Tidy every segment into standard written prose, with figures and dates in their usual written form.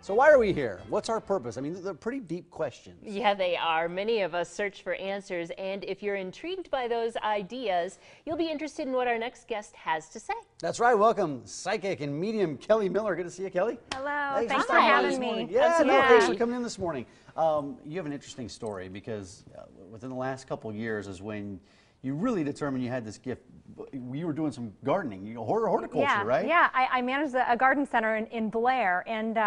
So why are we here? What's our purpose? I mean, they're pretty deep questions. Yeah, they are. Many of us search for answers, and if you're intrigued by those ideas, you'll be interested in what our next guest has to say. That's right. Welcome, psychic and medium Kelli Miller. Good to see you, Kelli. Hello. Thanks for having me. Yeah, no, thanks for coming in this morning. You have an interesting story because within the last couple of years is when you really determined you had this gift. You were doing some gardening, horticulture, right? Yeah, I managed a garden center in Blair, and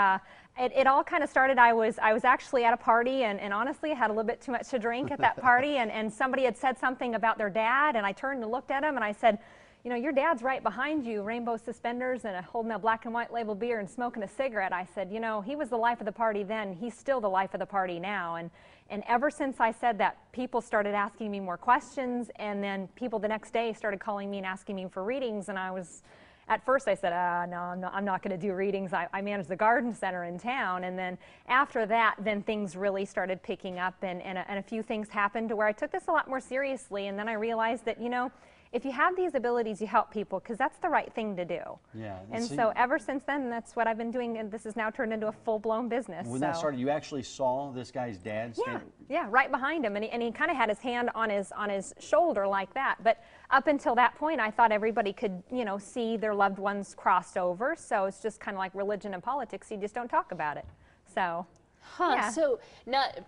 it all kind of started. I was actually at a party, and honestly, I had a little bit too much to drink at that party, and somebody had said something about their dad, and I turned and looked at him, and I said, you know, your dad's right behind you, rainbow suspenders and holding a black and white label beer and smoking a cigarette. I said, you know, he was the life of the party then. He's still the life of the party now. And ever since I said that, people started asking me more questions, and then people the next day started calling me and asking me for readings. And at first I said, no, I'm not going to do readings. I manage the garden center in town. And then after that, then things really started picking up, and a few things happened to where I took this a lot more seriously. And then I realized that, you know, if you have these abilities, you help people, because that's the right thing to do. Yeah. And so ever since then, that's what I've been doing, and this has now turned into a full-blown business. When that started, you actually saw this guy's dad stand? Yeah, right behind him, and he kind of had his hand on his shoulder like that. But up until that point, I thought everybody could, you know, see their loved ones crossed over. So it's just kind of like religion and politics. You just don't talk about it. So. Huh, yeah. So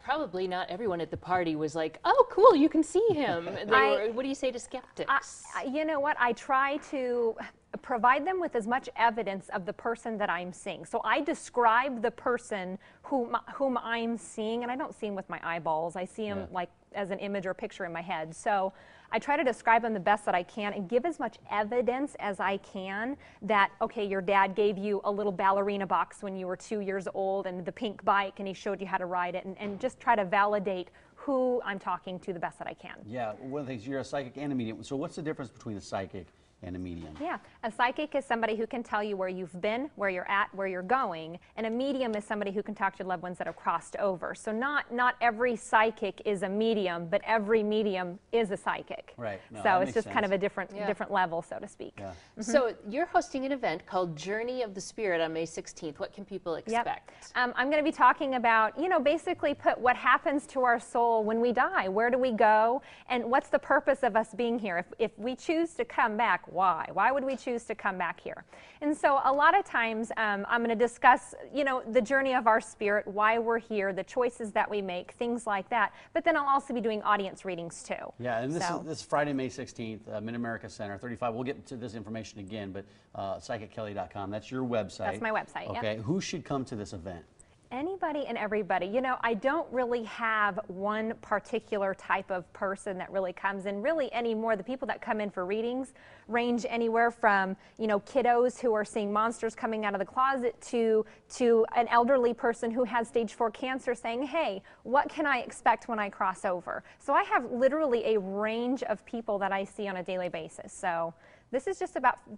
probably not everyone at the party was like, oh, cool, you can see him. What do you say to skeptics? You know what? I try to provide them with as much evidence of the person that I'm seeing. So I describe the person whom I'm seeing, and I don't see him with my eyeballs. I see him like as an image or picture in my head. So I try to describe him the best that I can and give as much evidence as I can that, okay, your dad gave you a little ballerina box when you were 2 years old and the pink bike, and he showed you how to ride it, and just try to validate who I'm talking to the best that I can. Yeah, one of the things, you're a psychic and a medium. So what's the difference between a psychic and a medium? Yeah, a psychic is somebody who can tell you where you've been, where you're at, where you're going, and a medium is somebody who can talk to your loved ones that have crossed over. So not every psychic is a medium, but every medium is a psychic. Right. No, so it's just kind of a different level, so to speak. Yeah. So you're hosting an event called Journey of the Spirit on May 16th. What can people expect? I'm going to be talking about, you know, basically what happens to our soul when we die. Where do we go? And what's the purpose of us being here? If we choose to come back, why? Why would we choose to come back here? And so a lot of times I'm going to discuss, you know, the journey of our spirit, why we're here, the choices that we make, things like that. But then I'll also be doing audience readings too. Yeah, and this is Friday, May 16th, Mid-America Center, 35. We'll get to this information again, but psychickelli.com. That's your website. That's my website. Okay, who should come to this event? Anybody and everybody. You know, I don't really have one particular type of person that really comes in. Really anymore, the people that come in for readings range anywhere from, you know, kiddos who are seeing monsters coming out of the closet to an elderly person who has stage 4 cancer saying, hey, what can I expect when I cross over? So I have literally a range of people that I see on a daily basis. So this is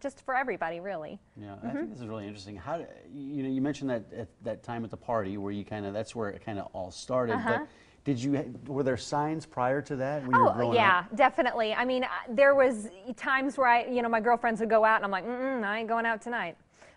just for everybody, really. Yeah, I think this is really interesting. How you mentioned that at that time at the party where you that's where it kind of all started. But were there signs prior to that when you were growing up? Definitely. I mean, there was times where my girlfriends would go out and I'm like, I ain't going out tonight.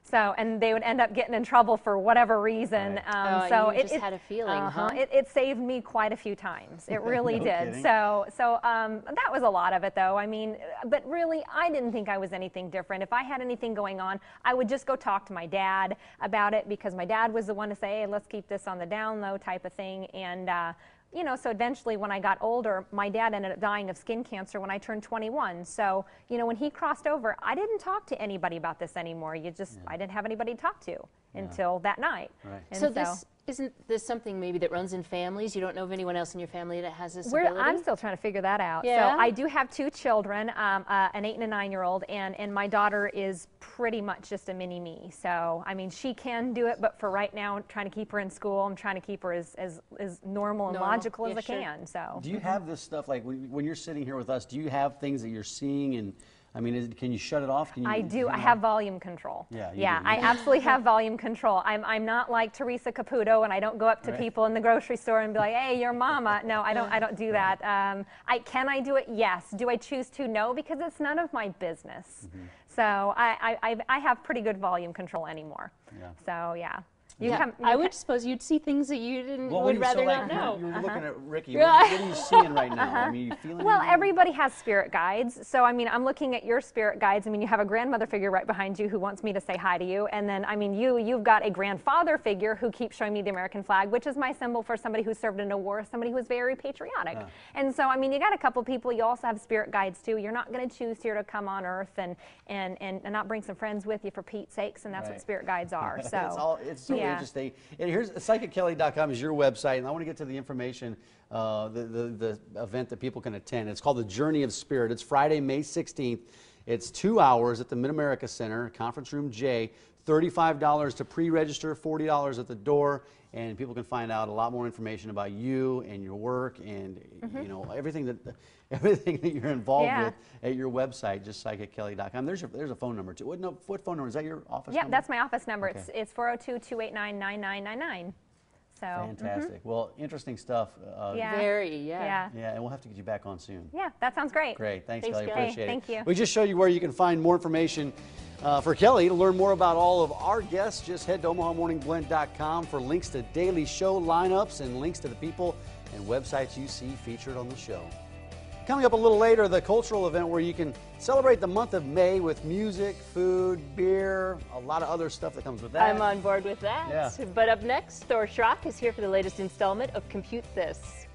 So, and they would end up getting in trouble for whatever reason. Right. So you just had a feeling, It saved me quite a few times. It really did. Kidding. So that was a lot of it, though. I mean, but really, I didn't think I was anything different. If I had anything going on, I would just go talk to my dad about it, because my dad was the one to say, hey, let's keep this on the down low type of thing. And you know, so eventually when I got older, my dad ended up dying of skin cancer when I turned 21. So, you know, when he crossed over, I didn't talk to anybody about this anymore. I didn't have anybody to talk to until that night. Right. And isn't this something maybe that runs in families? You don't know of anyone else in your family that has this ability? I'm still trying to figure that out. Yeah. So I do have 2 children, an 8 and a 9-year-old, and my daughter is pretty much just a mini me. So, I mean, she can do it, but for right now, I'm trying to keep her in school. I'm trying to keep her as normal and logical as I can. So. Do you have this stuff, like when you're sitting here with us, do you have things that you're seeing and I mean, can you shut it off? I do. I have volume control. Yeah, I absolutely have volume control. I'm not like Teresa Caputo, and I don't go up to people in the grocery store and be like, hey, your mama. No, I don't do that. Can I do it? Yes. Do I choose to? No, because it's none of my business. So I have pretty good volume control anymore. So yeah. I would suppose you'd see things that you would rather not know. You're looking at Ricky. What are you seeing right now? I mean, are you feeling Well, anything? everybody has spirit guides. So, I mean, I'm looking at your spirit guides. I mean, you have a grandmother figure right behind you who wants me to say hi to you. And then, I mean, you've got a grandfather figure who keeps showing me the American flag, which is my symbol for somebody who served in a war, somebody who was very patriotic. And so, I mean, you got a couple people. You also have spirit guides, too. You're not going to choose here to come on Earth and not bring some friends with you for Pete's sakes. And that's what spirit guides are. So it's so interesting. And here's psychickelli.com is your website, and I want to get to the information, the event that people can attend. It's called the Journey of Spirit. It's Friday, May 16th. It's 2 hours at the Mid-America Center, Conference Room J. $35 to pre-register, $40 at the door, and people can find out a lot more information about you and your work and you know everything that you're involved with at your website, just psychicelli.com. There's a phone number too. What phone number is that? Your office number? Yeah, that's my office number. Okay. It's 402-289-9999. So, fantastic. Well, interesting stuff. Yeah, and we'll have to get you back on soon. Yeah, that sounds great. Great. Thanks Kelli. Appreciate it. Thank you. We just showed you where you can find more information for Kelli. To learn more about all of our guests, just head to OmahaMorningBlend.com for links to daily show lineups and links to the people and websites you see featured on the show. Coming up a little later, the cultural event where you can celebrate the month of May with music, food, beer, a lot of other stuff that comes with that. I'm on board with that. But up next, Thor Schrock is here for the latest installment of Compute This.